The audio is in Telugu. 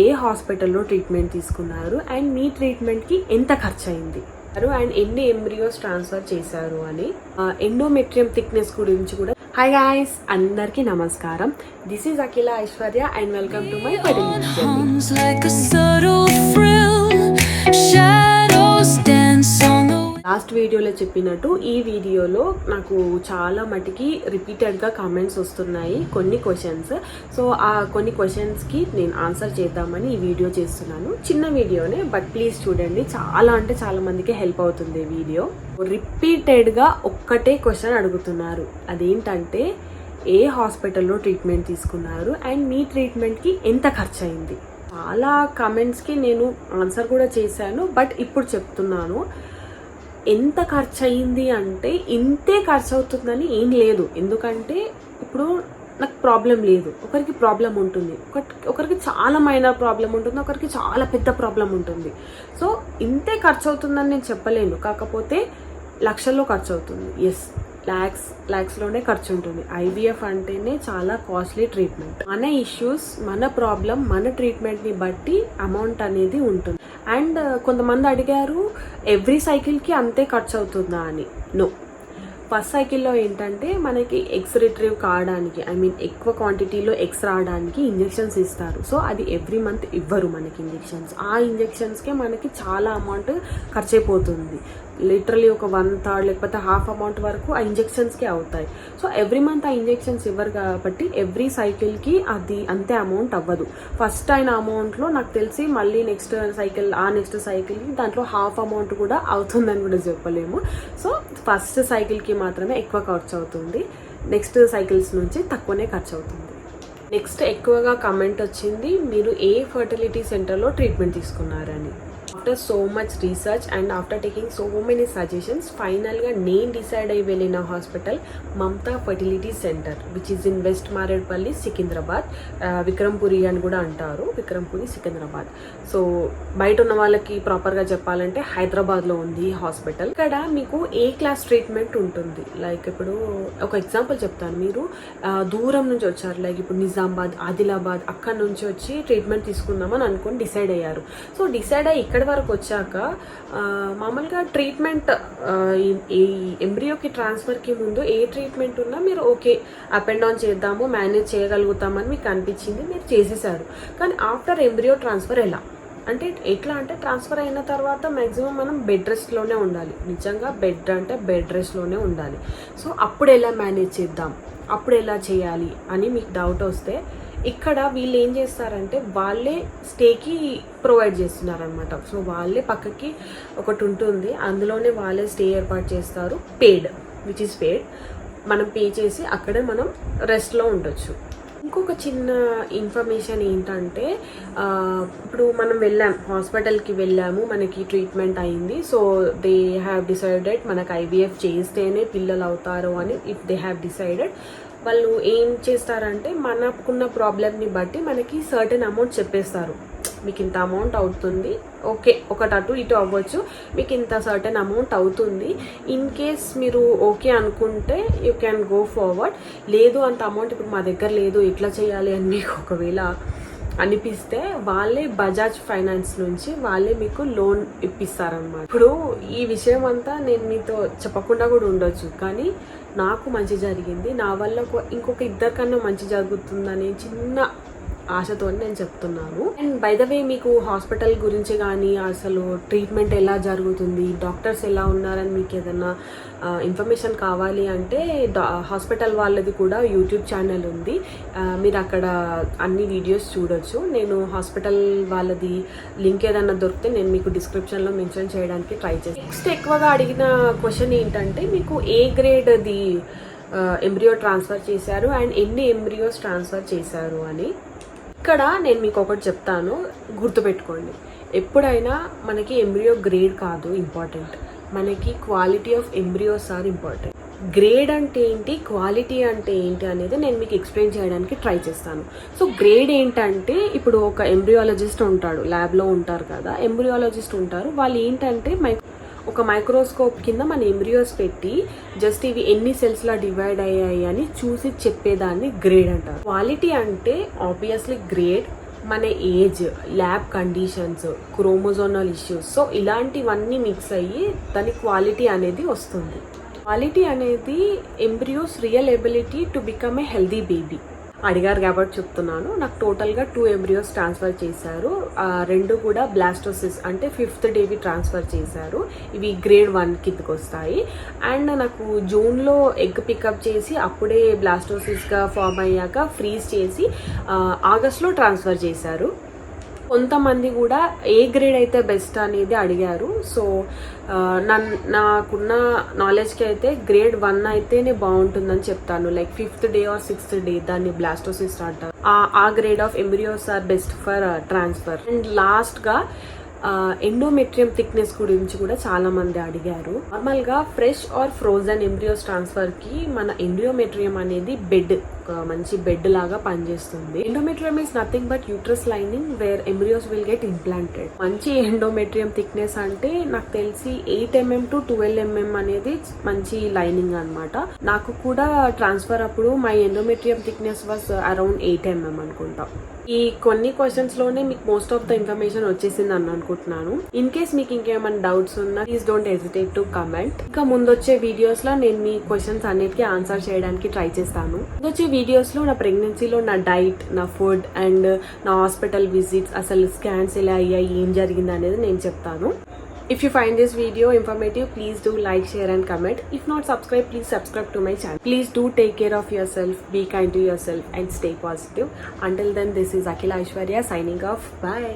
ఏ హాస్పిటల్లో ట్రీట్మెంట్ తీసుకున్నారు అండ్ మీ ట్రీట్మెంట్కి ఎంత ఖర్చు అయింది అండ్ ఎన్ని ఎంబ్రియోస్ ట్రాన్స్ఫర్ చేశారు అని ఎండోమెట్రియం థిక్నెస్ గురించి కూడా. హాయ్ గాయ్స్, అందరికీ నమస్కారం. This is Akhila Aishwarya and welcome to my last వీడియోలో చెప్పినట్టు ఈ వీడియోలో నాకు చాలా మటుకి రిపీటెడ్గా కామెంట్స్ వస్తున్నాయి కొన్ని క్వశ్చన్స్. సో ఆ కొన్ని క్వశ్చన్స్కి నేను ఆన్సర్ చేద్దామని ఈ వీడియో చేస్తున్నాను. చిన్న వీడియోనే, బట్ ప్లీజ్ చూడండి, చాలా అంటే చాలా మందికి హెల్ప్ అవుతుంది ఈ వీడియో. రిపీటెడ్గా ఒక్కటే క్వశ్చన్ అడుగుతున్నారు, అదేంటంటే ఏ హాస్పిటల్లో ట్రీట్మెంట్ తీసుకున్నారు అండ్ మీ ట్రీట్మెంట్కి ఎంత ఖర్చు అయింది. చాలా కామెంట్స్కి నేను ఆన్సర్ కూడా చేశాను, బట్ ఇప్పుడు చెప్తున్నాను. ఎంత ఖర్చు అయింది అంటే ఇంతే ఖర్చు అవుతుందని ఏం లేదు, ఎందుకంటే ఇప్పుడు నాకు ప్రాబ్లం లేదు, ఒకరికి ప్రాబ్లం ఉంటుంది, ఒకరికి చాలా మైనర్ ప్రాబ్లం ఉంటుంది, ఒకరికి చాలా పెద్ద ప్రాబ్లం ఉంటుంది. సో ఇంతే ఖర్చు అవుతుందని నేను చెప్పలేను, కాకపోతే లక్షల్లో ఖర్చు అవుతుంది. ఎస్, ల్యాక్స్లోనే ఖర్చు ఉంటుంది. ఐవీఎఫ్ అంటేనే చాలా కాస్ట్లీ ట్రీట్మెంట్. మన ఇష్యూస్, మన ప్రాబ్లం, మన ట్రీట్మెంట్ని బట్టి అమౌంట్ అనేది ఉంటుంది. అండ్ కొంతమంది అడిగారు ఎవ్రీ సైకిల్కి అంతే ఖర్చు అవుతుందా అని. నో, ఫస్ట్ సైకిల్లో ఏంటంటే మనకి ఎగ్స్ రిట్రీవ్ కావడానికి, ఎక్కువ క్వాంటిటీలో ఎగ్స్ రావడానికి ఇంజెక్షన్స్ ఇస్తారు. సో అది ఎవ్రీ మంత్ ఇవ్వరు మనకి ఇంజెక్షన్స్. ఆ ఇంజెక్షన్స్కే మనకి చాలా అమౌంట్ ఖర్చు అయిపోతుంది. లిటరలీ ఒక 1/3 లేకపోతే హాఫ్ అమౌంట్ వరకు ఆ ఇంజెక్షన్స్కే అవుతాయి. సో ఎవ్రీ మంత్ ఆ ఇంజెక్షన్స్ ఇవ్వరు కాబట్టి ఎవ్రీ సైకిల్కి అది అంతే అమౌంట్ అవ్వదు. ఫస్ట్ అయిన అమౌంట్లో నాకు తెలిసి మళ్ళీ నెక్స్ట్ సైకిల్కి దాంట్లో హాఫ్ అమౌంట్ కూడా అవుతుందని కూడా చెప్పలేము. సో ఫస్ట్ సైకిల్కి మాత్రమే ఎక్కువ ఖర్చు అవుతుంది, నెక్స్ట్ సైకిల్స్ నుంచి తక్కువనే ఖర్చు అవుతుంది. నెక్స్ట్ ఎక్కువగా కమెంట్ వచ్చింది, మీరు ఏ ఫర్టిలిటీ సెంటర్లో ట్రీట్మెంట్ తీసుకున్నారని. After so much research and after taking so many suggestions, ఫైనల్గా నేను డిసైడ్ అయ్యి వెళ్ళిన hospital Mamata fertility centre, which is in west Marredpally, Secunderabad. Vikrampuri అని కూడా అంటారు, విక్రమ్పురి, సికింద్రాబాద్. సో బయట ఉన్న వాళ్ళకి ప్రాపర్గా చెప్పాలంటే హైదరాబాద్లో ఉంది ఈ హాస్పిటల్. ఇక్కడ మీకు ఏ క్లాస్ ట్రీట్మెంట్ ఉంటుంది. లైక్ ఇప్పుడు ఒక ఎగ్జాంపుల్ చెప్తాను. మీరు దూరం నుంచి వచ్చారు, లైక్ ఇప్పుడు నిజామాబాద్, ఆదిలాబాద్, అక్కడ నుంచి వచ్చి ట్రీట్మెంట్ తీసుకుందామని అనుకుని డిసైడ్ అయ్యారు. సో డిసైడ్ అయ్యి ఇక్కడ వరకు వచ్చాక మామూలుగా ట్రీట్మెంట్ ఈ ఎంబ్రియోకి ట్రాన్స్ఫర్కి ముందు ఏ ట్రీట్మెంట్ ఉన్నా మీరు ఓకే అప్ అండ్ డౌన్ చేద్దాము, మేనేజ్ చేయగలుగుతామని మీకు అనిపించింది, మీరు చేసేసారు. కానీ ఆఫ్టర్ ఎంబ్రియో ట్రాన్స్ఫర్ ఎట్లా అంటే ట్రాన్స్ఫర్ అయిన తర్వాత మ్యాక్సిమం మనం బెడ్ రెస్ట్లోనే ఉండాలి. నిజంగా బెడ్ రెస్ట్లోనే ఉండాలి. సో అప్పుడు ఎలా మేనేజ్ చేద్దాం, అప్పుడు ఎలా చేయాలి అని మీకు డౌట్ వస్తే, ఇక్కడ వీళ్ళు ఏం చేస్తారంటే వాళ్ళే స్టేకి ప్రొవైడ్ చేస్తున్నారనమాట. సో వాళ్ళే పక్కకి ఒకటి ఉంటుంది, అందులోనే వాళ్ళే స్టే ఏర్పాటు చేస్తారు, విచ్ ఈస్ పేడ్. మనం పే చేసి అక్కడే మనం రెస్ట్లో ఉండొచ్చు. ఇంకొక చిన్న ఇన్ఫర్మేషన్ ఏంటంటే, ఇప్పుడు మనం హాస్పిటల్కి వెళ్ళాము, మనకి ట్రీట్మెంట్ అయింది. సో దే హ్యావ్ డిసైడెడ్ మనకు ఐవీఎఫ్ చేస్తేనే పిల్లలు అవుతారు అని. ఇఫ్ దే హ్యావ్ డిసైడెడ్, వాళ్ళు ఏం చేస్తారంటే మనకున్న ప్రాబ్లమ్ని బట్టి మనకి సర్టెన్ అమౌంట్ చెప్పేస్తారు. మీకు ఇంత అమౌంట్ అవుతుంది, ఓకే ఒకటి అటు ఇటు అవ్వచ్చు, మీకు ఇంత సర్టెన్ అమౌంట్ అవుతుంది. ఇన్ కేస్ మీరు ఓకే అనుకుంటే యూ క్యాన్ గో ఫార్వర్డ్. లేదు అంత అమౌంట్ ఇప్పుడు మా దగ్గర లేదు, ఎట్లా చేయాలి అని మీకు ఒకవేళ అనిపిస్తే వాళ్ళే బజాజ్ ఫైనాన్స్ నుంచి వాళ్ళే మీకు లోన్ ఇప్పిస్తారనమాట. ఇప్పుడు ఈ విషయం అంతా నేను మీతో చెప్పకుండా కూడా ఉండొచ్చు, కానీ నాకు మంచి జరిగింది, నా వల్ల ఇంకొక ఇద్దరికన్నా మంచి జరుగుతుందనే చిన్న ఆశతో నేను చెప్తున్నాను. అండ్ బై ద వే, మీకు హాస్పిటల్ గురించి కానీ అసలు ట్రీట్మెంట్ ఎలా జరుగుతుంది, డాక్టర్స్ ఎలా ఉన్నారని మీకు ఏదైనా ఇన్ఫర్మేషన్ కావాలి అంటే హాస్పిటల్ వాళ్ళది కూడా యూట్యూబ్ ఛానల్ ఉంది, మీరు అక్కడ అన్ని వీడియోస్ చూడొచ్చు. నేను హాస్పిటల్ వాళ్ళది లింక్ ఏదైనా దొరికితే నేను మీకు డిస్క్రిప్షన్లో మెన్షన్ చేయడానికి ట్రై చేస్తాను. నెక్స్ట్ ఎక్కువగా అడిగిన క్వశ్చన్ ఏంటంటే, మీకు ఏ గ్రేడ్ది ఎంబ్రియో ట్రాన్స్ఫర్ చేశారు అండ్ ఎన్ని ఎంబ్రియోస్ ట్రాన్స్ఫర్ చేశారు అని. ఇక్కడ నేను మీకు ఒకటి చెప్తాను, గుర్తుపెట్టుకోండి. ఎప్పుడైనా మనకి ఎంబ్రియో గ్రేడ్ కాదు ఇంపార్టెంట్, మనకి quality of embryos are important. Grade అంటే ఏంటి, క్వాలిటీ అంటే ఏంటి అనేది నేను మీకు ఎక్స్ప్లెయిన్ చేయడానికి ట్రై చేస్తాను. సో గ్రేడ్ ఏంటంటే, ఇప్పుడు ఒక ఎంబ్రియాలజిస్ట్ ఉంటాడు, ల్యాబ్లో ఉంటారు కదా, ఎంబ్రియాలజిస్ట్ ఉంటారు. వాళ్ళు ఏంటంటే ఒక మైక్రోస్కోప్ కింద మన ఎంబ్రియోస్ పెట్టి జస్ట్ ఇవి ఎన్ని సెల్స్లా డివైడ్ అయ్యాయి అని చూసి చెప్పేదాన్ని గ్రేడ్ అంటారు. క్వాలిటీ అంటే ఆబ్వియస్లీ గ్రేడ్, మన age, lab conditions, chromosomal issues, so ఇలాంటివన్నీ మిక్స్ అయ్యి దాని క్వాలిటీ అనేది వస్తుంది. క్వాలిటీ అనేది embryos real ability to become a healthy baby. అడిగారు కాబట్టి చెప్తున్నాను. నాకు టోటల్గా 2 ఎంబ్రియోస్ ట్రాన్స్ఫర్ చేశారు. 2 కూడా బ్లాస్టోసిస్ అంటే 5th డేవి ట్రాన్స్ఫర్ చేశారు. ఇవి గ్రేడ్ 1 కిందకి వస్తాయి. అండ్ నాకు జూన్లో ఎగ్ పికప్ చేసి అప్పుడే బ్లాస్టోసిస్గా ఫామ్ అయ్యాక ఫ్రీజ్ చేసి ఆగస్ట్లో ట్రాన్స్ఫర్ చేశారు. కొంతమంది కూడా ఏ గ్రేడ్ అయితే బెస్ట్ అనేది అడిగారు. సో నాకున్న నాలెడ్జ్కి అయితే గ్రేడ్ 1 అయితేనే బాగుంటుందని చెప్తాను. Like 5th day or 6th day దాన్ని బ్లాస్టోసిస్ అంటారు. ఆ grade of embryos are best for transfer. And లాస్ట్గా ఎండోమెట్రియం థిక్నెస్ గురించి కూడా చాలా మంది అడిగారు. నార్మల్గా ఫ్రెష్ ఆర్ ఫ్రోజన్ ఎంబ్రియోస్ ట్రాన్స్ఫర్కి మన ఎండోమెట్రియం అనేది మంచి బెడ్ లాగా పనిచేస్తుంది. Endometrium is nothing but uterus lining where embryos will get implanted. మంచి ఎండోమెట్రియం థిక్నెస్ అంటే నాకు తెలిసి 8 mm to 12 mm అనేది మంచి లైనింగ్ అన్నమాట. నాకు కూడా ట్రాన్స్ఫర్ అప్పుడు my endometrium thickness was around 8 mm అనుకుంటా. ఈ కొన్ని క్వశ్చన్స్ లోనే మీకు మోస్ట్ ఆఫ్ ద ఇన్ఫర్మేషన్ వచ్చేసింది అని అనుకుంటున్నాను. ఇన్ కేస్ మీకు ఇంకేమైనా డౌట్స్ ఉన్నా please don't hesitate to comment. ఇంకా ముందొచ్చే వీడియోస్ లో నేను మీ క్వశ్చన్స్ అన్నిటికీ ఆన్సర్ చేయడానికి ట్రై చేస్తాను. ముందొచ్చే వీడియోస్ లో నా ప్రెగ్నెన్సీలో నా డైట్, నా ఫుడ్ అండ్ నా హాస్పిటల్ విజిట్స్, అసలు స్కాన్స్ ఎలా అయ్యాయి, ఏం జరిగింది అనేది నేను చెప్తాను. If you find this video informative, please do like, share and comment. If not subscribe, please subscribe to my channel. Please do take care of yourself, be kind to yourself and stay positive. Until then, this is Akhila Aishwarya signing off. Bye.